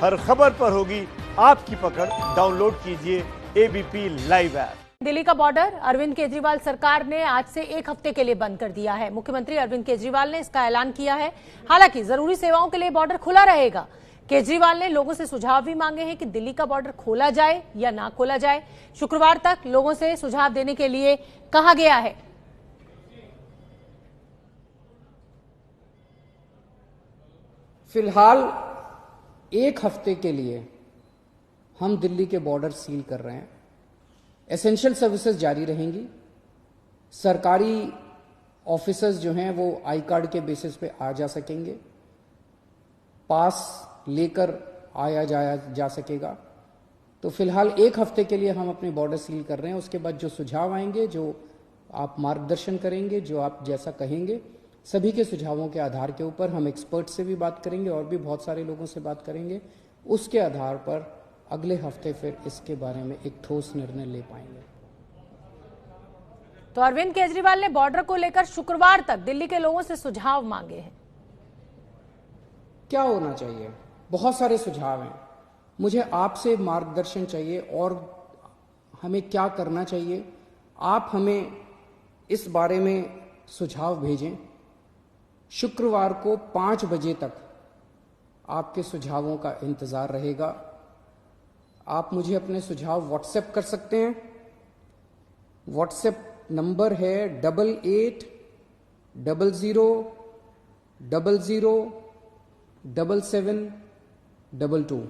हर खबर पर होगी आपकी पकड़। डाउनलोड कीजिए एबीपी लाइव ऐप। दिल्ली का बॉर्डर अरविंद केजरीवाल सरकार ने आज से एक हफ्ते के लिए बंद कर दिया है। मुख्यमंत्री अरविंद केजरीवाल ने इसका ऐलान किया है। हालांकि जरूरी सेवाओं के लिए बॉर्डर खुला रहेगा। केजरीवाल ने लोगों से सुझाव भी मांगे हैं कि दिल्ली का बॉर्डर खोला जाए या ना खोला जाए। शुक्रवार तक लोगों से सुझाव देने के लिए कहा गया है। फिलहाल एक हफ्ते के लिए हम दिल्ली के बॉर्डर सील कर रहे हैं। एसेंशियल सर्विसेज जारी रहेंगी। सरकारी ऑफिसर्स जो हैं वो आई कार्ड के बेसिस पे आ जा सकेंगे, पास लेकर आया जाया जा सकेगा। तो फिलहाल एक हफ्ते के लिए हम अपने बॉर्डर सील कर रहे हैं। उसके बाद जो सुझाव आएंगे, जो आप मार्गदर्शन करेंगे, जो आप जैसा कहेंगे, सभी के सुझावों के आधार के ऊपर हम एक्सपर्ट से भी बात करेंगे और भी बहुत सारे लोगों से बात करेंगे। उसके आधार पर अगले हफ्ते फिर इसके बारे में एक ठोस निर्णय ले पाएंगे। तो अरविंद केजरीवाल ने बॉर्डर को लेकर शुक्रवार तक दिल्ली के लोगों से सुझाव मांगे हैं। क्या होना चाहिए? बहुत सारे सुझाव हैं। मुझे आपसे मार्गदर्शन चाहिए और हमें क्या करना चाहिए। आप हमें इस बारे में सुझाव भेजें। शुक्रवार को 5 बजे तक आपके सुझावों का इंतजार रहेगा। आप मुझे अपने सुझाव व्हाट्सएप कर सकते हैं। व्हाट्सएप नंबर है 8800007722।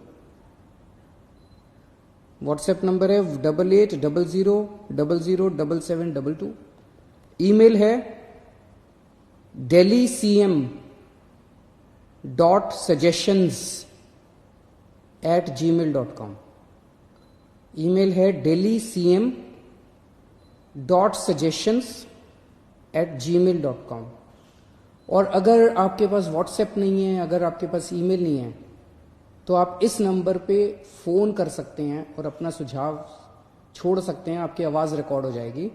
व्हाट्सएप नंबर है 8800007722। ईमेल है delhi.cm.suggestions@gmail.com। ईमेल है delhi.cm.suggestions@gmail.com। और अगर आपके पास व्हाट्सएप नहीं है, अगर आपके पास ईमेल नहीं है, तो आप इस नंबर पे फोन कर सकते हैं और अपना सुझाव छोड़ सकते हैं। आपकी आवाज रिकॉर्ड हो जाएगी।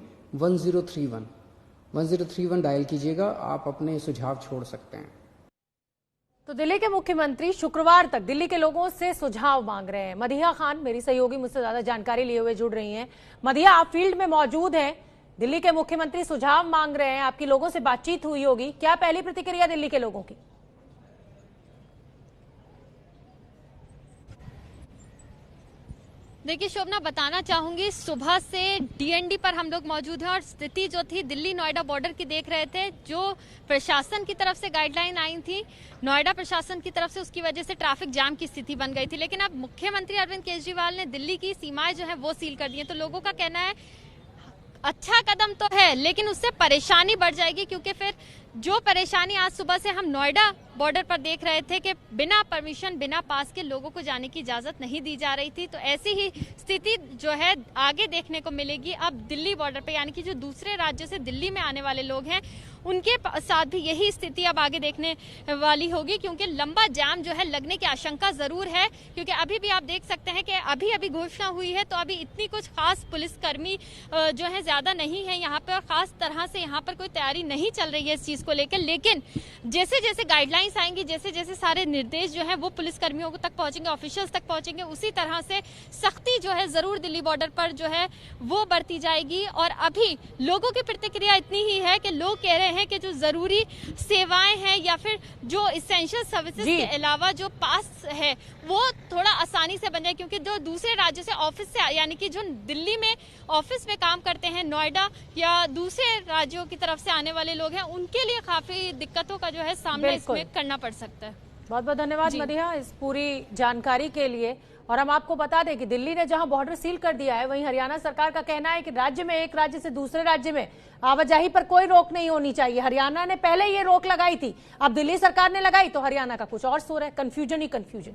1031 डायल कीजिएगा। आप अपने सुझाव छोड़ सकते हैं। तो दिल्ली के मुख्यमंत्री शुक्रवार तक दिल्ली के लोगों से सुझाव मांग रहे हैं। मदीहा खान मेरी सहयोगी मुझसे ज्यादा जानकारी लिए हुए जुड़ रही हैं। मदीहा, आप फील्ड में मौजूद हैं। दिल्ली के मुख्यमंत्री सुझाव मांग रहे हैं, आपकी लोगों से बातचीत हुई होगी। क्या पहली प्रतिक्रिया दिल्ली के लोगों की? देखिए शोभना, बताना चाहूंगी सुबह से डीएनडी पर हम लोग मौजूद हैं और स्थिति जो थी दिल्ली नोएडा बॉर्डर की देख रहे थे। जो प्रशासन की तरफ से गाइडलाइन आई थी नोएडा प्रशासन की तरफ से, उसकी वजह से ट्रैफिक जाम की स्थिति बन गई थी। लेकिन अब मुख्यमंत्री अरविंद केजरीवाल ने दिल्ली की सीमाएं जो है वो सील कर दी है। तो लोगों का कहना है अच्छा कदम तो है, लेकिन उससे परेशानी बढ़ जाएगी, क्योंकि फिर जो परेशानी आज सुबह से हम नोएडा बॉर्डर पर देख रहे थे कि बिना परमिशन, बिना पास के लोगों को जाने की इजाजत नहीं दी जा रही थी। तो ऐसी ही स्थिति जो है आगे देखने को मिलेगी अब दिल्ली बॉर्डर पे, यानी कि जो दूसरे राज्यों से दिल्ली में आने वाले लोग हैं उनके साथ भी यही स्थिति अब आगे देखने वाली होगी, क्योंकि लंबा जाम जो है लगने की आशंका जरूर है। क्योंकि अभी भी आप देख सकते हैं कि अभी अभी घोषणा हुई है, तो अभी इतनी कुछ खास पुलिसकर्मी जो है ज्यादा नहीं है यहाँ पे, और खास तरह से यहाँ पर कोई तैयारी नहीं चल रही है इस चीज को लेकर। लेकिन जैसे जैसे गाइडलाइंस आएंगी, जैसे जैसे सारे निर्देश जो है वो पुलिसकर्मियों तक पहुंचेंगे, ऑफिशियल्स तक पहुंचेंगे, उसी तरह से सख्ती जो है जरूर दिल्ली बॉर्डर पर जो है वो बढ़ती जाएगी। और अभी लोगों की प्रतिक्रिया इतनी ही है कि लोग कह रहे हैं कि जो जरूरी सेवाएं हैं या फिर जो इसेंशियल सर्विसेज के अलावा जो पास है वो थोड़ा आसानी से बन जाए, क्योंकि जो दूसरे राज्यों से ऑफिस से, यानी कि जो दिल्ली में ऑफिस में काम करते हैं नोएडा या दूसरे राज्यों की तरफ से आने वाले लोग हैं, उनके लिए काफी दिक्कतों का जो है सामना इसमें करना पड़ सकता है। बहुत बहुत धन्यवाद मदीहा इस पूरी जानकारी के लिए। और हम आपको बता दें कि दिल्ली ने जहां बॉर्डर सील कर दिया है, वहीं हरियाणा सरकार का कहना है कि राज्य में एक राज्य से दूसरे राज्य में आवाजाही पर कोई रोक नहीं होनी चाहिए। हरियाणा ने पहले ये रोक लगाई थी, अब दिल्ली सरकार ने लगाई, तो हरियाणा का कुछ और सुर है। कंफ्यूजन ही कंफ्यूजन।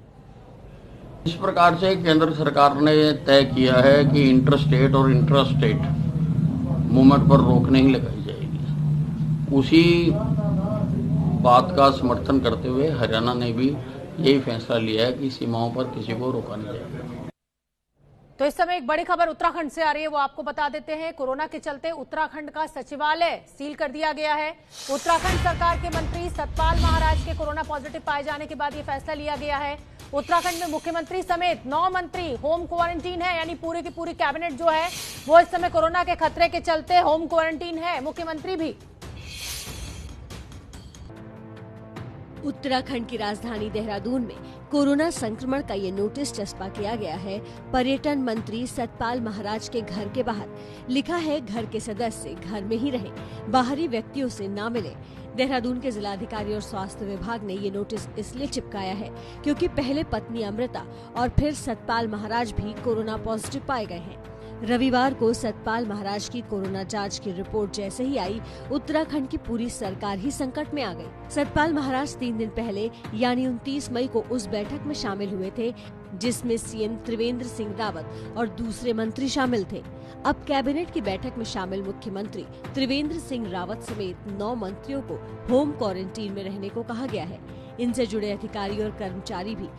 इस प्रकार से केंद्र सरकार ने तय किया है कि इंटर स्टेट और इंट्रा स्टेट मूवमेंट पर रोक नहीं लगाई जाएगी। उसी बात का समर्थन करते हुए हरियाणा ने भी यही फैसला लिया है कि सीमाओं पर किसी को रोका नहीं जाएगा। तो इस समय एक बड़ी खबर उत्तराखंड से आ रही है, वो आपको बता देते हैं। कोरोना के चलते उत्तराखंड का सचिवालय सील कर दिया गया है। उत्तराखंड सरकार के मंत्री सतपाल महाराज के कोरोना पॉजिटिव पाए जाने के बाद ये फैसला लिया गया है। उत्तराखंड में मुख्यमंत्री समेत 9 मंत्री होम क्वारंटीन है, यानी पूरी की पूरी कैबिनेट जो है वो इस समय कोरोना के खतरे के चलते होम क्वारंटीन है, मुख्यमंत्री भी। उत्तराखंड की राजधानी देहरादून में कोरोना संक्रमण का ये नोटिस चस्पा किया गया है पर्यटन मंत्री सतपाल महाराज के घर के बाहर। लिखा है, घर के सदस्य घर में ही रहें, बाहरी व्यक्तियों से ना मिले। देहरादून के जिलाधिकारी और स्वास्थ्य विभाग ने ये नोटिस इसलिए चिपकाया है क्योंकि पहले पत्नी अमृता और फिर सतपाल महाराज भी कोरोना पॉजिटिव पाए गए हैं। रविवार को सतपाल महाराज की कोरोना जांच की रिपोर्ट जैसे ही आई, उत्तराखंड की पूरी सरकार ही संकट में आ गई। सतपाल महाराज 3 दिन पहले यानी 29 मई को उस बैठक में शामिल हुए थे जिसमें सीएम त्रिवेंद्र सिंह रावत और दूसरे मंत्री शामिल थे। अब कैबिनेट की बैठक में शामिल मुख्यमंत्री त्रिवेंद्र सिंह रावत समेत 9 मंत्रियों को होम क्वारंटीन में रहने को कहा गया है। इनसे जुड़े अधिकारी और कर्मचारी भी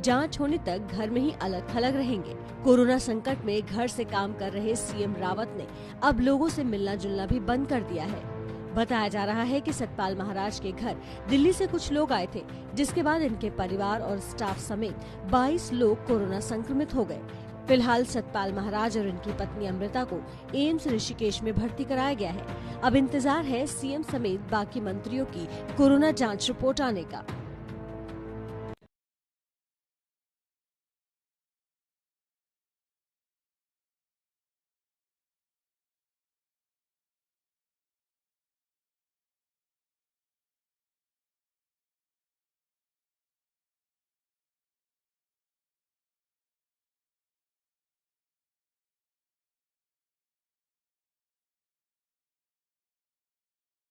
जांच होने तक घर में ही अलग थलग रहेंगे। कोरोना संकट में घर से काम कर रहे सीएम रावत ने अब लोगों से मिलना जुलना भी बंद कर दिया है। बताया जा रहा है कि सतपाल महाराज के घर दिल्ली से कुछ लोग आए थे, जिसके बाद इनके परिवार और स्टाफ समेत 22 लोग कोरोना संक्रमित हो गए। फिलहाल सतपाल महाराज और इनकी पत्नी अमृता को एम्स ऋषिकेश में भर्ती कराया गया है। अब इंतजार है सीएम समेत बाकी मंत्रियों की कोरोना जांच रिपोर्ट आने का।